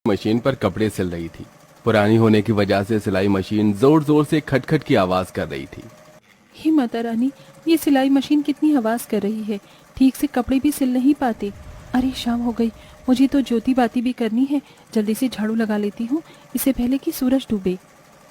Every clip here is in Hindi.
मशीन पर कपड़े सिल रही थी। पुरानी होने की वजह से सिलाई मशीन जोर जोर से खटखट की आवाज कर रही थी। हे माता रानी, ये सिलाई मशीन कितनी आवाज कर रही है, ठीक से कपड़े भी सिल नहीं पाते। अरे शाम हो गई, मुझे तो ज्योति बाती भी करनी है। जल्दी से झाड़ू लगा लेती हूँ, इससे पहले कि सूरज डूबे।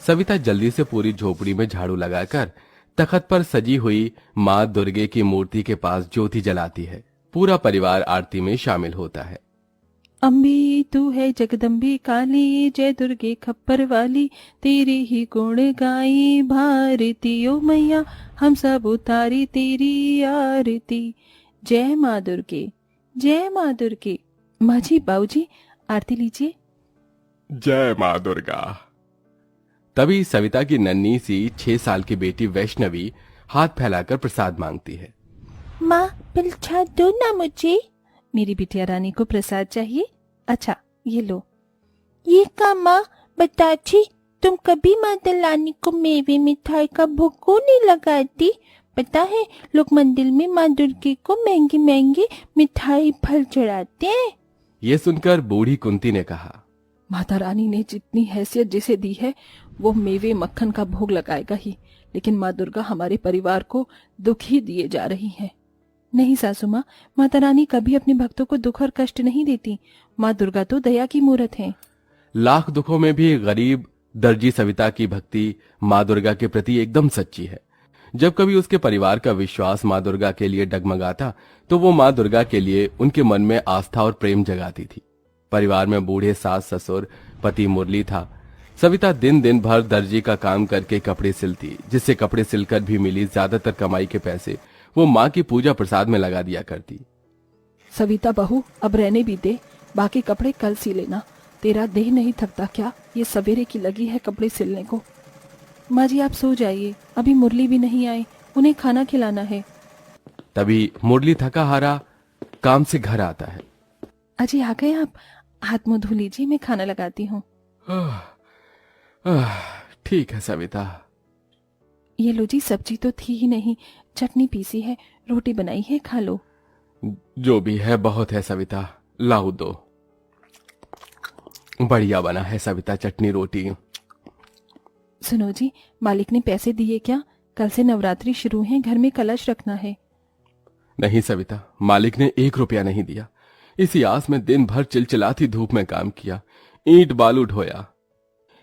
सविता जल्दी से पूरी झोपड़ी में झाड़ू लगाकर तख्त पर सजी हुई माँ दुर्गे की मूर्ति के पास ज्योति जलाती है। पूरा परिवार आरती में शामिल होता है। अम्बे तू है जगदम्बे काली, जय दुर्गे खप्पर वाली, तेरे ही गुण गाई भारती ओ मैया, हम सब उतारी तेरी आरती। जय माँ दुर्गे, जय माँ दुर्गे। माँ जी, बाऊ जी, आरती लीजिए। जय माँ दुर्गा। तभी सविता की नन्ही सी 6 साल की बेटी वैष्णवी हाथ फैलाकर प्रसाद मांगती है। माँ पिलछा दो ना मुझे। मेरी बिटिया रानी को प्रसाद चाहिए। अच्छा ये लो। ये का माँ बताची, तुम कभी माता रानी को मेवे मिठाई का भोग क्यों नहीं लगाती? पता है लोग मंदिर में माँ दुर्गे को महंगी महंगी मिठाई फल चढ़ाते हैं। ये सुनकर बूढ़ी कुंती ने कहा, माता रानी ने जितनी हैसियत जिसे दी है वो मेवे मक्खन का भोग लगाएगा ही, लेकिन माँ दुर्गा हमारे परिवार को दुख ही दिए जा रही है। नहीं सासू माँ, माता रानी कभी अपने भक्तों को दुख और कष्ट नहीं देती। माँ दुर्गा तो दया की मूरत है। लाख दुखों में भी गरीब दर्जी सविता की भक्ति माँ दुर्गा के प्रति एकदम सच्ची है। जब कभी उसके परिवार का विश्वास माँ दुर्गा के लिए डगमगाता तो वो माँ दुर्गा के लिए उनके मन में आस्था और प्रेम जगाती थी। परिवार में बूढ़े सास ससुर, पति मुरली था। सविता दिन दिन भर दर्जी का काम करके कपड़े सिलती, जिससे कपड़े सिलकर भी मिली ज्यादातर कमाई के पैसे वो माँ की पूजा प्रसाद में लगा दिया करती। सविता बहू, अब रहने भी दे, बाकी कपड़े कल सी लेना। तेरा देह नहीं थकता क्या? ये सवेरे की लगी है कपड़े सिलने को। माँ जी आप सो जाइए, अभी मुरली भी नहीं आए, उन्हें खाना खिलाना है। तभी मुरली थका हारा काम से घर आता है। अजी आ गए आप? हाथ मुंह धो लीजिए, मैं खाना लगाती हूँ। ठीक है सविता। ये लो जी, सब्जी तो थी ही नहीं, चटनी पीसी है, रोटी बनाई है, खा लो। जो भी है बहुत है सविता, लाओ दो। बढ़िया बना है सविता चटनी रोटी। सुनो जी, मालिक ने पैसे दिए क्या? कल से नवरात्रि शुरू है, घर में कलश रखना है। नहीं सविता, मालिक ने 1 रुपया नहीं दिया। इसी आस में दिन भर चिलचिलाती धूप में काम किया, ईंट बालू ढोया।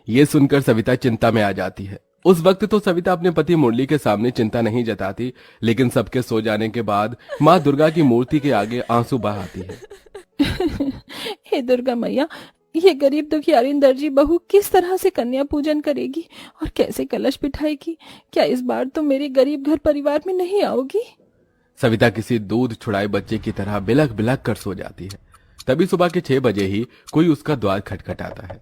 ये सुनकर सविता चिंता में आ जाती है। उस वक्त तो सविता अपने पति मुरली के सामने चिंता नहीं जताती, लेकिन सबके सो जाने के बाद माँ दुर्गा की मूर्ति के आगे आंसू बहाती है। हे दुर्गा मैया, ये गरीब दुखियारी दर्जी बहू किस तरह से कन्या पूजन करेगी और कैसे कलश बिठाएगी? क्या इस बार तो मेरे गरीब घर परिवार में नहीं आओगी? सविता किसी दूध छुड़ाए बच्चे की तरह बिलख बिलख कर सो जाती है। तभी सुबह के 6 बजे ही कोई उसका द्वार खटखटाता है।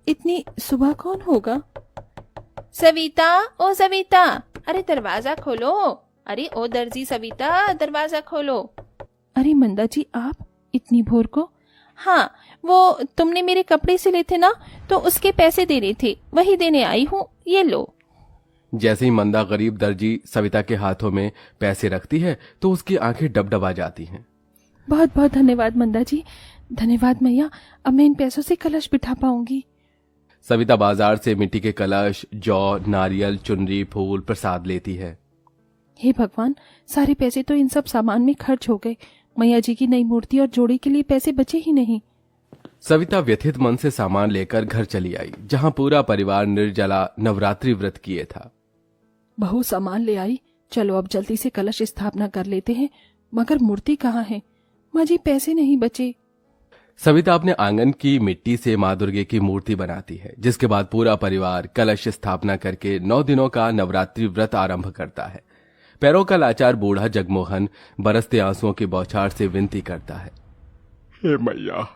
इतनी सुबह कौन होगा? सविता, ओ सविता, अरे दरवाजा खोलो। अरे ओ दर्जी सविता, दरवाजा खोलो। अरे मंदा जी, आप इतनी भोर को? हाँ, वो तुमने मेरे कपड़े सिले थे ना, तो उसके पैसे देने थे, वही देने आई हूँ, ये लो। जैसे ही मंदा गरीब दर्जी सविता के हाथों में पैसे रखती है तो उसकी आंखें डबडबा जाती हैं। बहुत बहुत धन्यवाद मंदा जी, धन्यवाद मैया। अब मैं इन पैसों से कलश बिठा पाऊंगी। सविता बाजार से मिट्टी के कलश, जौ, नारियल, चुनरी, फूल, प्रसाद लेती है। हे भगवान, सारे पैसे तो इन सब सामान में खर्च हो गए। मैया जी की नई मूर्ति और जोड़ी के लिए पैसे बचे ही नहीं। सविता व्यथित मन से सामान लेकर घर चली आई, जहां पूरा परिवार निर्जला नवरात्रि व्रत किए था। बहू सामान ले आई, चलो अब जल्दी से कलश स्थापना कर लेते हैं। मगर मूर्ति कहाँ है? माँ जी पैसे नहीं बचे। सविता अपने आंगन की मिट्टी से माँ दुर्गे की मूर्ति बनाती है, जिसके बाद पूरा परिवार कलश स्थापना करके 9 दिनों का नवरात्रि व्रत आरंभ करता है। पैरों का लाचार बूढ़ा जगमोहन बरसते आंसुओं की बौछार से विनती करता है, हे मैया,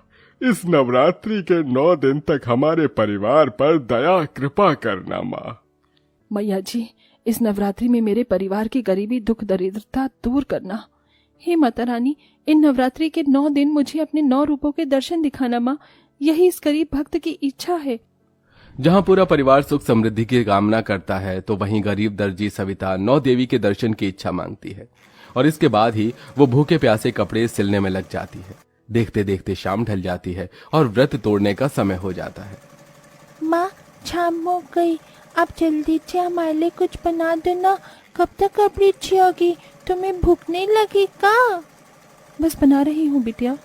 इस नवरात्रि के 9 दिन तक हमारे परिवार पर दया कृपा करना माँ। मैया जी, इस नवरात्रि में मेरे परिवार की गरीबी दुख दरिद्रता दूर करना। हे माता रानी, इन नवरात्रि के 9 दिन मुझे अपने 9 रूपों के दर्शन दिखाना माँ, यही इस गरीब भक्त की इच्छा है। जहां पूरा परिवार सुख समृद्धि की कामना करता है तो वहीं गरीब दर्जी सविता 9 देवी के दर्शन की इच्छा मांगती है और इसके बाद ही वो भूखे प्यासे कपड़े सिलने में लग जाती है। देखते देखते शाम ढल जाती है और व्रत तोड़ने का समय हो जाता है। माँ, शाम हो गई, आप जल्दी से हमारे लिए कुछ बना दो ना। कब तक अपनी अच्छी होगी? तुम्हें भूख नहीं लगी का? बस बना रही हूँ बिटिया।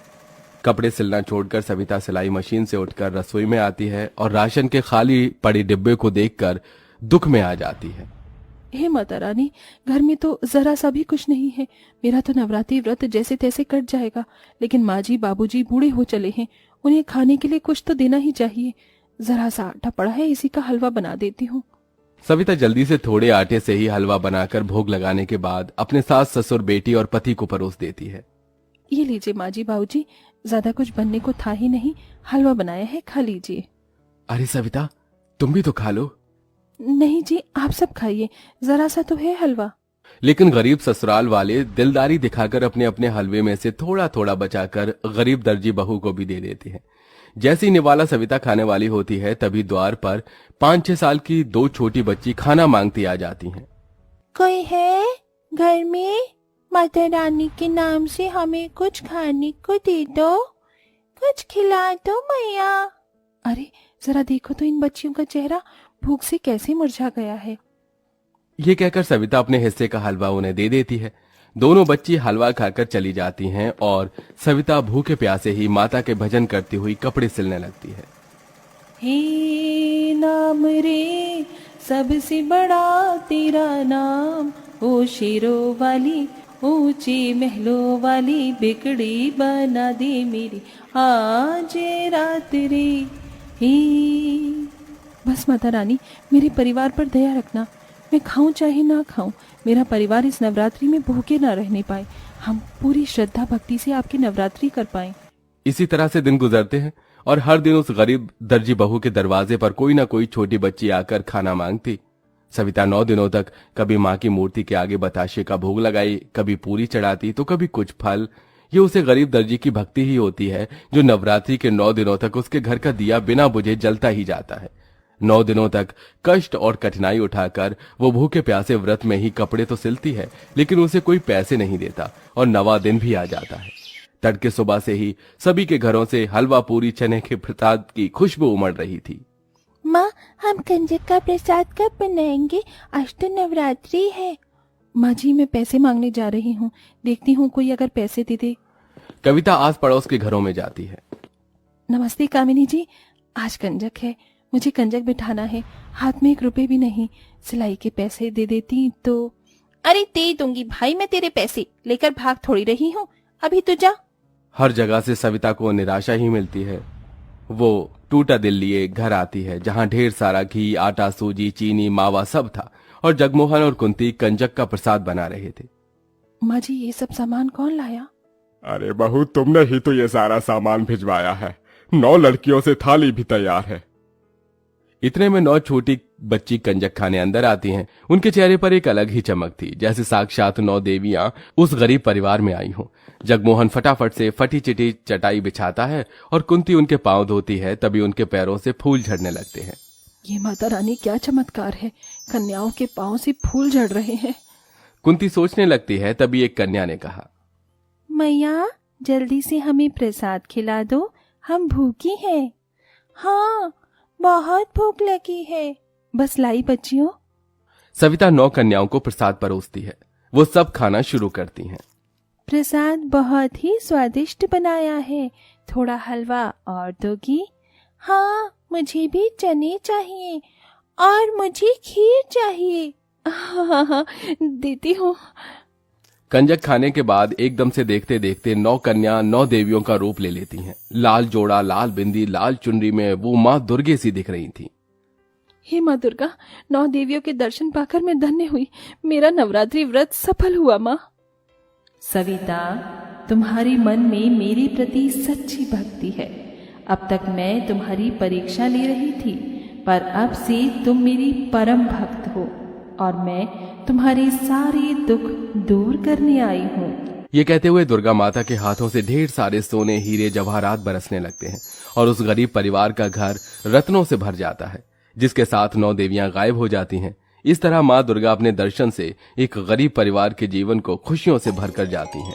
कपड़े सिलना छोड़कर सविता सिलाई मशीन से उठकर रसोई में आती है और राशन के खाली पड़े डिब्बे को देखकर दुख में आ जाती है। हे माता रानी, घर में तो जरा सा भी कुछ नहीं है। मेरा तो नवरात्रि व्रत जैसे तैसे कट जाएगा, लेकिन माँ जी बाबूजी बूढ़े हो चले हैं, उन्हें खाने के लिए कुछ तो देना ही चाहिए। जरा सा आटा पड़ा है, इसी का हलवा बना देती हूँ। सविता जल्दी से थोड़े आटे से ही हलवा बनाकर भोग लगाने के बाद अपने सास ससुर बेटी और पति को परोस देती है। ये लीजिए माँ जी बाबूजी, ज्यादा कुछ बनने को था ही नहीं, हलवा बनाया है, खा लीजिए। अरे सविता, तुम भी तो खा लो। नहीं जी, आप सब खाइए, जरा सा तो है हलवा। लेकिन गरीब ससुराल वाले दिलदारी दिखाकर अपने अपने हलवे में से थोड़ा थोड़ा बचाकर गरीब दर्जी बहू को भी दे देते हैं। जैसे ही निवाला सविता खाने वाली होती है तभी द्वार पर 5-6 साल की 2 छोटी बच्ची खाना मांगती आ जाती हैं। कोई है घर में? माता रानी के नाम से हमें कुछ खाने को दे दो, कुछ खिला दो मैया। अरे जरा देखो तो इन बच्चियों का चेहरा भूख से कैसे मुरझा गया है। ये कहकर सविता अपने हिस्से का हलवा उन्हें दे देती है। दोनों बच्ची हलवा खाकर चली जाती हैं और सविता भूखे प्यासे ही माता के भजन करती हुई कपड़े सिलने लगती है। हे नाम रे सबसे बड़ा तेरा नाम, ओ शेरों वाली ऊंचे महलों वाली, बिगड़ी बना दे मेरी आज रात रे। हे बस माता रानी, मेरे परिवार पर दया रखना। मैं खाऊं चाहे ना खाऊं, मेरा परिवार इस नवरात्रि में भूखे ना रहने पाए। हम पूरी श्रद्धा भक्ति से आपकी नवरात्रि कर पाएं। इसी तरह से दिन गुजरते हैं और हर दिन उस गरीब दर्जी बहू के दरवाजे पर कोई ना कोई छोटी बच्ची आकर खाना मांगती। सविता 9 दिनों तक कभी माँ की मूर्ति के आगे बताशे का भोग लगाई, कभी पूरी चढ़ाती तो कभी कुछ फल। ये उसे गरीब दर्जी की भक्ति ही होती है जो नवरात्रि के 9 दिनों तक उसके घर का दिया बिना बुझे जलता ही जाता है। 9 दिनों तक कष्ट और कठिनाई उठाकर वो भूखे प्यासे व्रत में ही कपड़े तो सिलती है, लेकिन उसे कोई पैसे नहीं देता और 9वां दिन भी आ जाता है। तड़के सुबह से ही सभी के घरों से हलवा पूरी चने के प्रसाद की खुशबू उमड़ रही थी। माँ, हम कंजक का प्रसाद कब बनाएंगे? आज तो नवरात्रि है। माँ जी, मैं पैसे मांगने जा रही हूँ, देखती हूँ कोई अगर पैसे दे दे। कविता आस पड़ोस के घरों में जाती है। नमस्ते कामिनी जी, आज कंजक है, मुझे कंजक बिठाना है, हाथ में 1 रुपए भी नहीं। सिलाई के पैसे दे देती तो। अरे दे दूंगी भाई, मैं तेरे पैसे लेकर भाग थोड़ी रही हूँ, अभी तो जा। हर जगह से सविता को निराशा ही मिलती है। वो टूटा दिल लिए घर आती है जहाँ ढेर सारा घी, आटा, सूजी, चीनी, मावा सब था और जगमोहन और कुंती कंजक का प्रसाद बना रहे थे। माँ जी, ये सब सामान कौन लाया? अरे बहू, तुमने ही तो ये सारा सामान भिजवाया है। 9 लड़कियों से थाली भी तैयार है। इतने में 9 छोटी बच्ची कंजक खाने अंदर आती हैं। उनके चेहरे पर एक अलग ही चमक थी, जैसे साक्षात 9 देवियां उस गरीब परिवार में आई हों। जगमोहन फटाफट से फटी चिटी चटाई बिछाता है और कुंती उनके पांव धोती है, तभी उनके पैरों से फूल झड़ने लगते हैं। ये माता रानी क्या चमत्कार है, कन्याओं के पांव से फूल झड़ रहे हैं। कुंती सोचने लगती है, तभी एक कन्या ने कहा, मैया जल्दी से हमें प्रसाद खिला दो, हम भूखी हैं। हाँ, बहुत भूख लगी है। बस लाई बच्चियों। सविता 9 कन्याओं को प्रसाद परोसती है। वो सब खाना शुरू करती हैं। प्रसाद बहुत ही स्वादिष्ट बनाया है, थोड़ा हलवा और दोगी? हाँ, मुझे भी चने चाहिए और मुझे खीर चाहिए। हाँ, देती हूँ। कंजक खाने के बाद एकदम से देखते देखते 9 कन्या 9 देवियों का रूप ले लेती हैं। लाल जोड़ा, लाल बिंदी, लाल चुनरी में वो माँ दुर्गे सी दिख रही थी। हे माँ दुर्गा, 9 देवियों के दर्शन पाकर मैं धन्य हुई। मेरा नवरात्रि व्रत सफल हुआ। माँ सविता, तुम्हारे मन में मेरे प्रति सच्ची भक्ति है। अब तक मैं तुम्हारी परीक्षा ले रही थी, पर अब से तुम मेरी परम भक्त हो और मैं तुम्हारे सारे दुख दूर करने आई हूँ। ये कहते हुए दुर्गा माता के हाथों से ढेर सारे सोने, हीरे, जवाहरात बरसने लगते हैं और उस गरीब परिवार का घर रत्नों से भर जाता है, जिसके साथ 9 देवियां गायब हो जाती हैं। इस तरह माँ दुर्गा अपने दर्शन से एक गरीब परिवार के जीवन को खुशियों से भरकर जाती हैं।